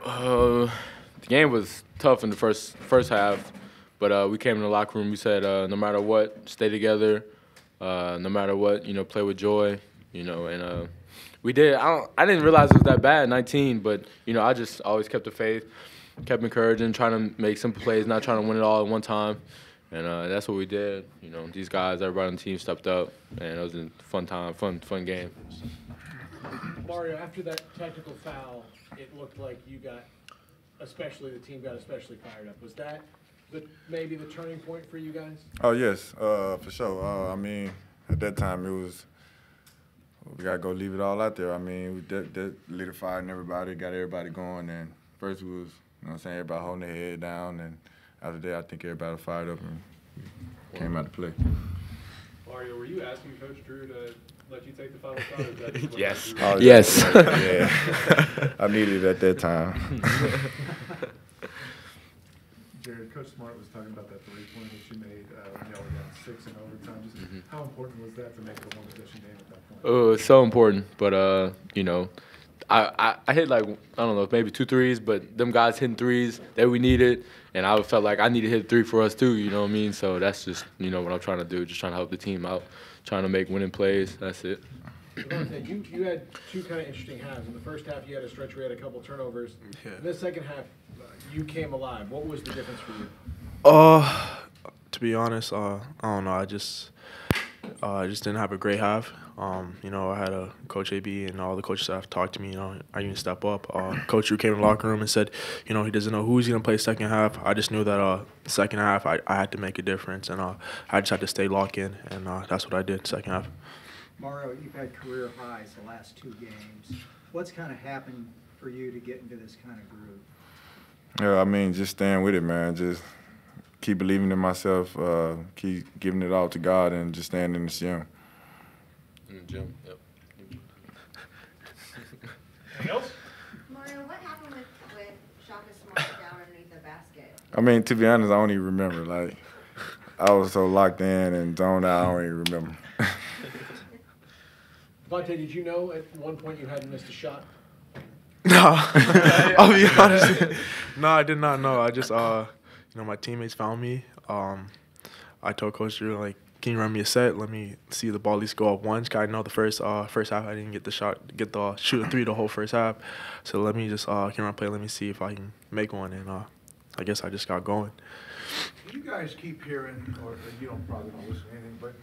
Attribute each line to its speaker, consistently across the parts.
Speaker 1: The game was tough in the first half, but we came in the locker room. We said, no matter what, stay together. No matter what, play with joy. And we did. I didn't realize it was that bad, 19, but I just always kept the faith, kept encouraging, trying to make simple plays, not trying to win it all at one time. And that's what we did. These guys, everybody on the team stepped up, and it was a fun time, fun game.
Speaker 2: Mario, after that technical foul, it looked like you got, the team got especially fired up. Was that maybe the turning point for you guys?
Speaker 3: Oh, yes, for sure. At that time, it was, we got to go leave it all out there. We that lit a fire in everybody, got everybody going. And first it was, everybody holding their head down. And after that, I think everybody fired up and came out to play.
Speaker 4: Mario, were you asking Coach Drew to let you take the final shot? Or is that just
Speaker 1: Yes.
Speaker 3: Oh,
Speaker 1: yes.
Speaker 3: Yeah. I needed it at that time.
Speaker 5: Jared, Coach Smart was talking about that three-point that you made when y'all were down 6 in overtime. Just how important was that to make it a one-possession game at that point?
Speaker 1: Oh, it's so important. But I hit like, I don't know, maybe 2 threes, but them guys hitting threes that we needed, and I felt like I needed to hit 3 for us too. You know what I mean? So that's just what I'm trying to do, just trying to help the team out, trying to make winning plays. That's it.
Speaker 2: Devonte, you had 2 kind of interesting halves. In the first half, you had a stretch where you had a couple turnovers.
Speaker 6: Yeah.
Speaker 2: In the second half, you came alive. What was the difference for you?
Speaker 6: To be honest, I don't know. I just didn't have a great half. I had a Coach AB and all the coaching staff talk to me. I need to step up. Coach Drew came in the locker room and said, he doesn't know who's going to play second half. I just knew that second half I had to make a difference, and I just had to stay locked in, and that's what I did second half.
Speaker 7: Mario, you've had career highs the last 2 games. What's kind of happened for you to get into this kind of groove?
Speaker 3: Yeah, just staying with it, man. Just keep believing in myself, keep giving it all to God, and just staying in the gym.
Speaker 1: In the gym, yep.
Speaker 4: Anything else?
Speaker 8: Mario, what happened with Shaka Smart down underneath the basket?
Speaker 3: To be honest, I don't even remember. Like, I was so locked in and zoned out, I don't even remember.
Speaker 2: Devonte, did you know at one point you hadn't missed a shot?
Speaker 6: No, I'll be honest. No, I did not know. I just, my teammates found me. I told Coach Drew, like, can you run me a set? Let me see the ball at least go up once. I know the first half I didn't get the shoot a 3 the whole first half. So let me just can run play. Let me see if I can make one. And I guess I just got going.
Speaker 9: You guys keep hearing, or you don't probably don't listen to anything, but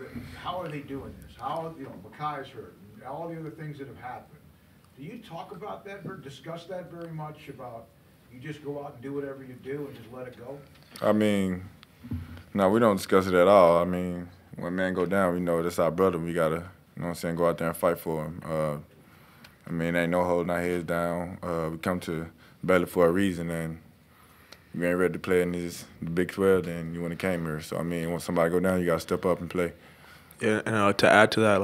Speaker 9: how are they doing this? How, Makai's hurt, and all the other things that have happened. Do you talk about that, or discuss that very much, about you just go out and do whatever you do and just let it go?
Speaker 3: No, we don't discuss it at all. When man go down, we know that's our brother. We got to, go out there and fight for him. Ain't no holding our heads down. We come to Baylor for a reason, and you ain't ready to play in the Big 12, then you wouldn't have came here. So, when somebody go down, you got to step up and play.
Speaker 6: Yeah, and to add to that,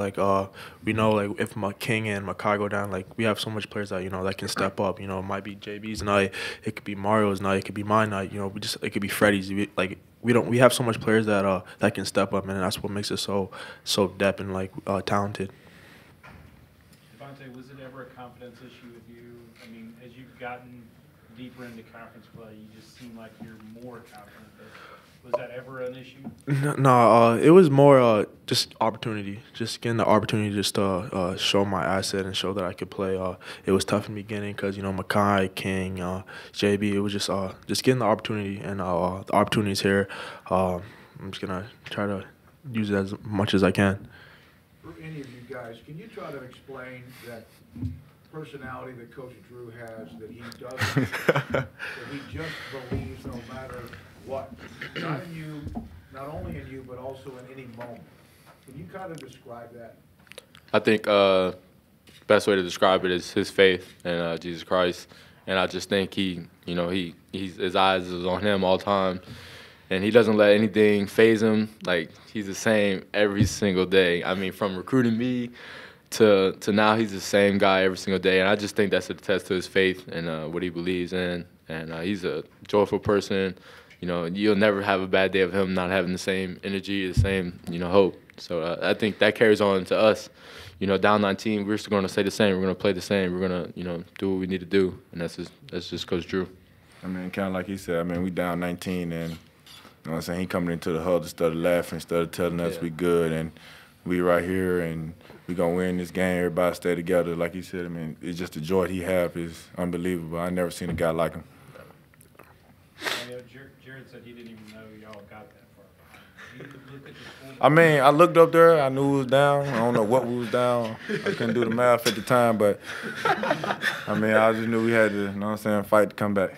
Speaker 6: we know, if King and Makai go down, we have so much players that, that can step up. It might be JB's night, it could be Mario's night, it could be my night. It could be Freddie's. We have so much players that that can step up, and that's what makes us so depth and talented.
Speaker 4: Devonte, was it ever a confidence issue with you? As you've gotten deeper into conference play, you just seem like you're more confident. Was that ever an issue?
Speaker 6: No, it was more just opportunity, just getting the opportunity just to show my asset and show that I could play. It was tough in the beginning because, Makai, King, JB, it was just getting the opportunity, and the opportunity's here. I'm just going to try to use it as much as I can.
Speaker 9: For any of you guys, can you try to explain that personality that Coach Drew has, that he doesn't, that he just believes no matter what, not in you, not only in you, but also in any moment? Can you kind of describe that?
Speaker 1: I think best way to describe it is his faith in Jesus Christ, and I just think his eyes is on him all the time, and he doesn't let anything faze him. He's the same every single day. From recruiting me to now, he's the same guy every single day, and I just think that's a test to his faith and what he believes in, and he's a joyful person. You'll never have a bad day of him not having the same energy, the same, hope. So I think that carries on to us. You know, down 19, we're still going to stay the same. We're going to play the same. We're going to, you know, do what we need to do, and that's just Coach Drew.
Speaker 3: I mean, kind of like he said, I mean, we down 19, and you know what I'm saying, he coming into the huddle instead of laughing, instead of telling us we good, and we right here, and we going to win this game. Everybody stay together. Like he said, I mean, it's just the joy he have is unbelievable. I never seen a guy like him.
Speaker 4: You know, Jared said he didn't even know y'all got that far behind. You look at the scoreboard.
Speaker 3: I mean, I looked up there. I knew we was down. I don't know what we was down. I couldn't do the math at the time, but, I mean, I just knew we had to, you know what I'm saying, fight to come back.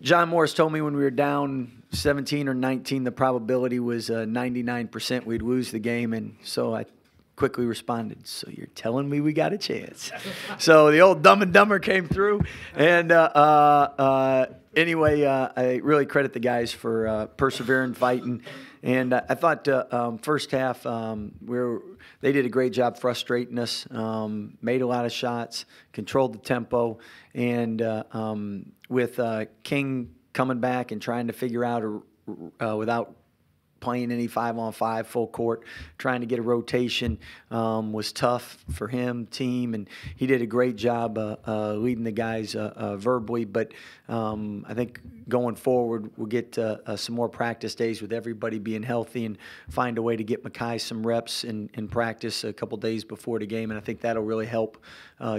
Speaker 10: John Morris told me when we were down 17 or 19, the probability was 99% we'd lose the game, and so I quickly responded, so you're telling me we got a chance. So the old Dumb and Dumber came through, and anyway, I really credit the guys for persevering, fighting, and I thought first half they did a great job frustrating us, made a lot of shots, controlled the tempo, and with King coming back and trying to figure out without playing any 5-on-5 full court, trying to get a rotation was tough for him, team, and he did a great job leading the guys verbally. But I think going forward, we'll get some more practice days with everybody being healthy and find a way to get Makai some reps in practice a couple days before the game, and I think that'll really help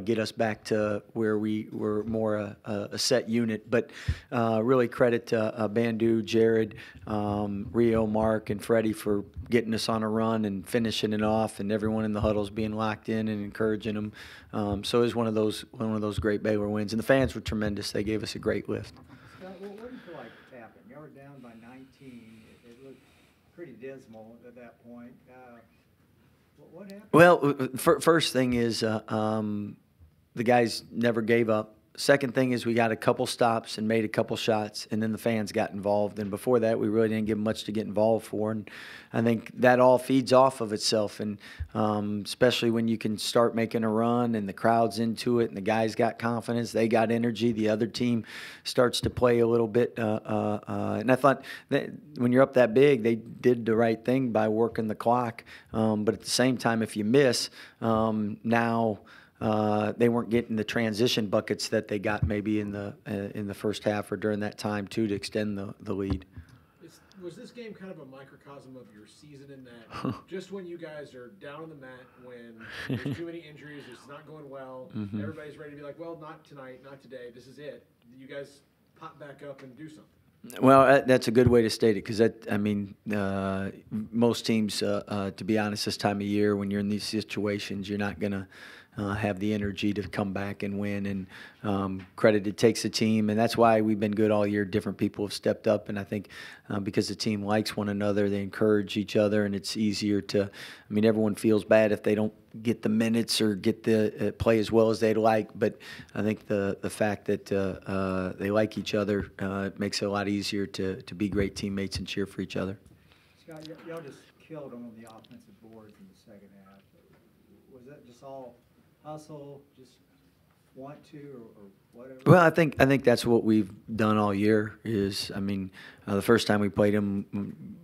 Speaker 10: get us back to where we were more a set unit. But really credit to Bandoo, Jared, Rio, Mark, and Freddie for getting us on a run and finishing it off, and everyone in the huddles being locked in and encouraging them. So it was one of those great Baylor wins, and the fans were tremendous. They gave us a great lift.
Speaker 7: Scott, what do you feel like happened? You were down by 19. It looked pretty dismal at that point. What happened?
Speaker 10: Well, first thing is the guys never gave up. Second thing is we got a couple stops and made a couple shots, and then the fans got involved. And before that, we really didn't give much to get involved for. And I think that all feeds off of itself, and especially when you can start making a run and the crowd's into it and the guys got confidence, they got energy, the other team starts to play a little bit. And I thought that when you're up that big, they did the right thing by working the clock. But at the same time, if you miss, now – they weren't getting the transition buckets that they got maybe in the first half or during that time too to extend the lead.
Speaker 2: Was this game kind of a microcosm of your season in that just when you guys are down on the mat, when there's too many injuries, it's not going well, everybody's ready to be like, well, not tonight, not today, this is it. You guys pop back up and do something.
Speaker 10: Well, that's a good way to state it, because most teams, to be honest, this time of year when you're in these situations, you're not going to have the energy to come back and win. And credit, it takes a team, and that's why we've been good all year. Different people have stepped up, and I think because the team likes one another, they encourage each other, and it's easier to. Everyone feels bad if they don't get the minutes or get the play as well as they'd like, but I think the fact that they like each other makes it a lot easier to be great teammates and cheer for each other.
Speaker 7: Scott, y'all just killed them on the offensive boards in the second half. Was that just all hustle, just want to, or whatever?
Speaker 10: Well, I think that's what we've done all year. Is the first time we played them,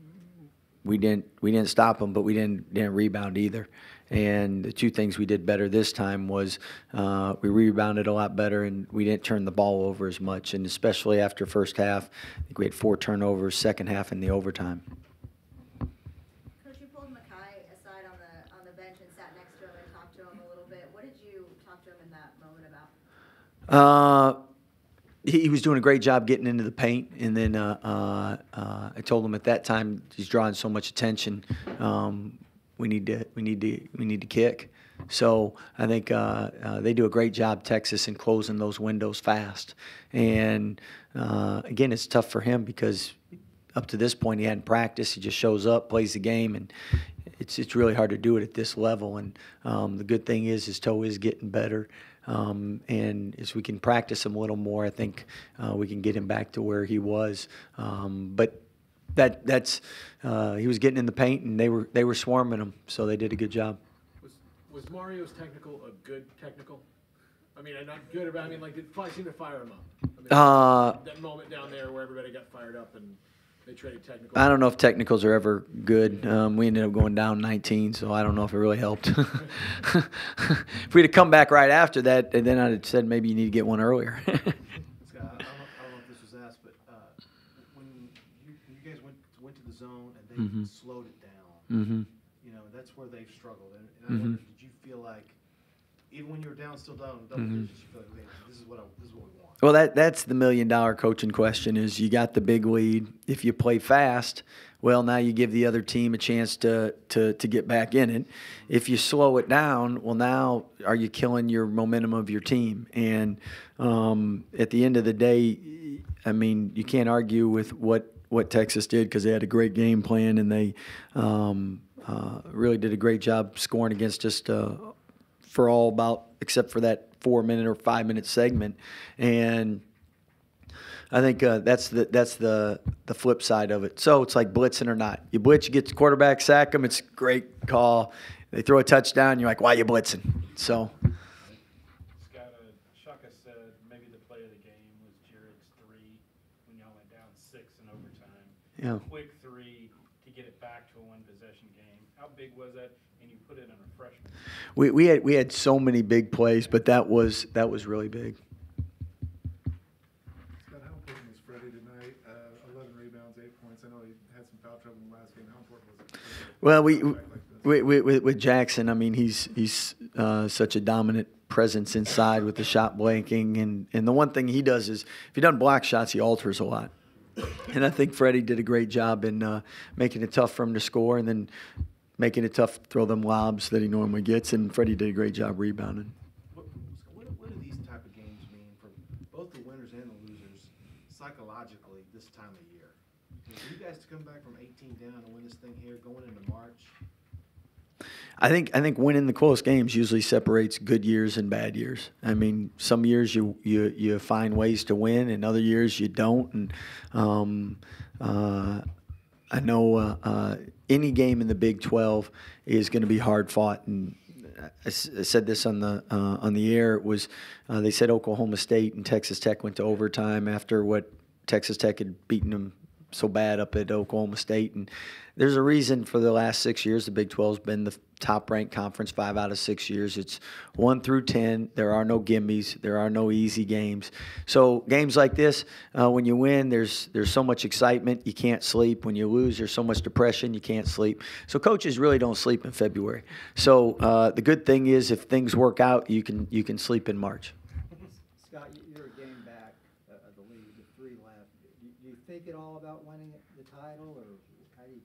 Speaker 10: we didn't stop them, but we didn't rebound either. And the two things we did better this time was we rebounded a lot better, and we didn't turn the ball over as much. And especially after first half, I think we had 4 turnovers. Second half in the overtime.
Speaker 8: Coach, you pulled Makai aside on the bench and sat next to him and talked to him a little bit. What did you talk to him in that moment about?
Speaker 10: He was doing a great job getting into the paint, and then I told him at that time he's drawing so much attention. We need to kick. So I think they do a great job, Texas, in closing those windows fast. And again, it's tough for him because up to this point he hadn't practiced. He just shows up, plays the game, and it's really hard to do it at this level. And the good thing is his toe is getting better. And as we can practice him a little more, I think we can get him back to where he was. But that's he was getting in the paint, and they were swarming him, so they did a good job.
Speaker 2: Was Mario's technical a good technical? Not good, but it probably seemed to fire him up. That moment down there where everybody got fired up and they traded technical.
Speaker 10: I don't know if technicals are ever good. We ended up going down 19, so I don't know if it really helped. If we'd have come back right after that, then I'd have said maybe you need to get one earlier.
Speaker 2: Scott, I don't know if this was asked, but when you guys went to the zone and they slowed it down, you know, that's where they've struggled. And I wonder, did you feel like, even when you were down, still down double digits, you feel like, okay, this is what we want?
Speaker 10: Well, that's the million-dollar coaching question is you got the big lead. If you play fast, well, now you give the other team a chance to get back in it. If you slow it down, well, now are you killing your momentum of your team? And at the end of the day, I mean, you can't argue with what Texas did because they had a great game plan and they really did a great job scoring against us for all about except for that 4-minute or 5-minute segment. And I think that's the flip side of it. So it's like blitzing or not. You blitz, you get the quarterback, sack them, it's a great call. They throw a touchdown, you're like, why are you blitzing? So.
Speaker 4: Scott, Shaka said maybe the play of the game was Jared's 3 when y'all went down 6 in overtime.
Speaker 10: Yeah.
Speaker 4: Quick 3 to get it back to a one-possession game. How big was that? And you put it on a freshman.
Speaker 10: We had so many big plays, but that was really big.
Speaker 5: Scott, how important was Freddie tonight? 11 rebounds, 8 points. I know he had some foul trouble in the last game. How important was it?
Speaker 10: Well, with Jackson, I mean, he's such a dominant presence inside with the shot blanking, and the one thing he does is if he doesn't block shots, he alters a lot. And I think Freddie did a great job in making it tough for him to score, and then making it tough to throw them lobs that he normally gets, and Freddie did a great job rebounding.
Speaker 2: What do these type of games mean for both the winners and the losers psychologically this time of year? For you guys to come back from 18 down and win this thing here going into March?
Speaker 10: I think winning the close games usually separates good years and bad years. I mean, some years you find ways to win, and other years you don't. And I know any game in the Big 12 is going to be hard fought, and I said this on the air. It was they said Oklahoma State and Texas Tech went to overtime after what Texas Tech had beaten them so bad up at Oklahoma State, and there's a reason for the last 6 years the Big 12's been the top-ranked conference 5 out of 6 years. It's 1 through 10. There are no gimmies. There are no easy games. So games like this, when you win, there's so much excitement you can't sleep. When you lose, there's so much depression you can't sleep. So coaches really don't sleep in February. So the good thing is if things work out, you can sleep in March.
Speaker 7: Scott, you're a game back of the lead with 3 left. Do you think at all about winning the title, or how do you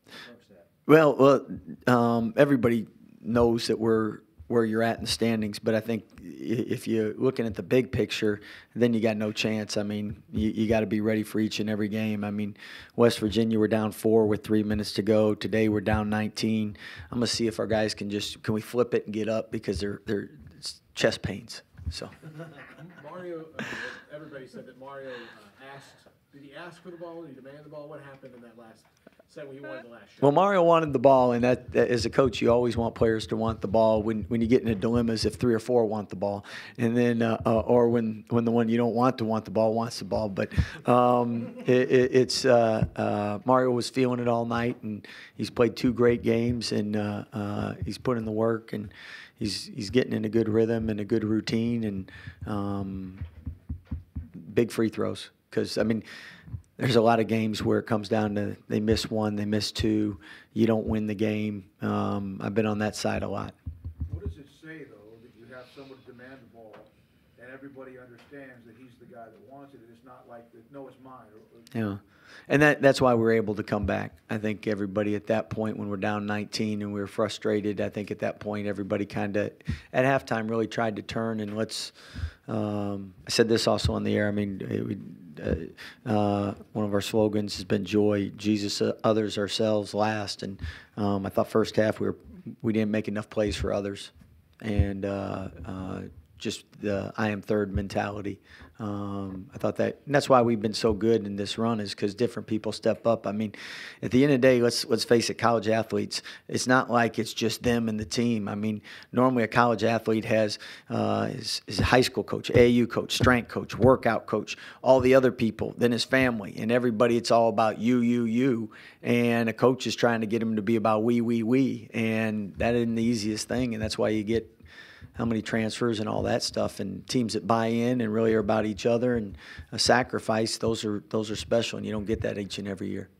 Speaker 7: approach that?
Speaker 10: Well, everybody knows that we're where you're at in the standings, but I think if you're looking at the big picture, then you got no chance. I mean, you got to be ready for each and every game. I mean, West Virginia, we're down 4 with 3 minutes to go. Today we're down 19. I'm gonna see if our guys can we flip it and get up because they're chest pains. So.
Speaker 2: Mario, everybody said that Mario asked. Did he ask for the ball? Did he demand the ball? What happened in that last set when he wanted the last shot?
Speaker 10: Well, Mario wanted the ball, and that as a coach, you always want players to want the ball. When you get into dilemmas, if 3 or 4 want the ball, and then or when the one you don't want the ball wants the ball. But it's Mario was feeling it all night, and he's played 2 great games, and he's put in the work, and he's getting in a good rhythm and a good routine, and big free throws. Because, I mean, there's a lot of games where it comes down to they miss 1, they miss 2, you don't win the game. I've been on that side a lot.
Speaker 9: What does it say, though, that you have someone to demand the ball and everybody understands that he's the guy that wants it and it's not like, no, it's mine?
Speaker 10: Yeah, and that's why we're able to come back. I think everybody at that point when we're down 19 and we were frustrated, I think at that point everybody kind of at halftime really tried to turn and let's I said this also on the air. I mean, one of our slogans has been joy, Jesus, others, ourselves last. And I thought first half we didn't make enough plays for others. And just the I am third mentality. I thought that, and that's why we've been so good in this run, is because different people step up. I mean, at the end of the day, let's face it, college athletes, it's not like it's just them and the team. I mean, normally a college athlete has his high school coach, AAU coach, strength coach, workout coach, all the other people, then his family, and everybody. It's all about you, and a coach is trying to get him to be about we, and that isn't the easiest thing, and that's why you get how many transfers and all that stuff, and teams that buy in and really are about each other and a sacrifice. Those are special, and you don't get that each and every year.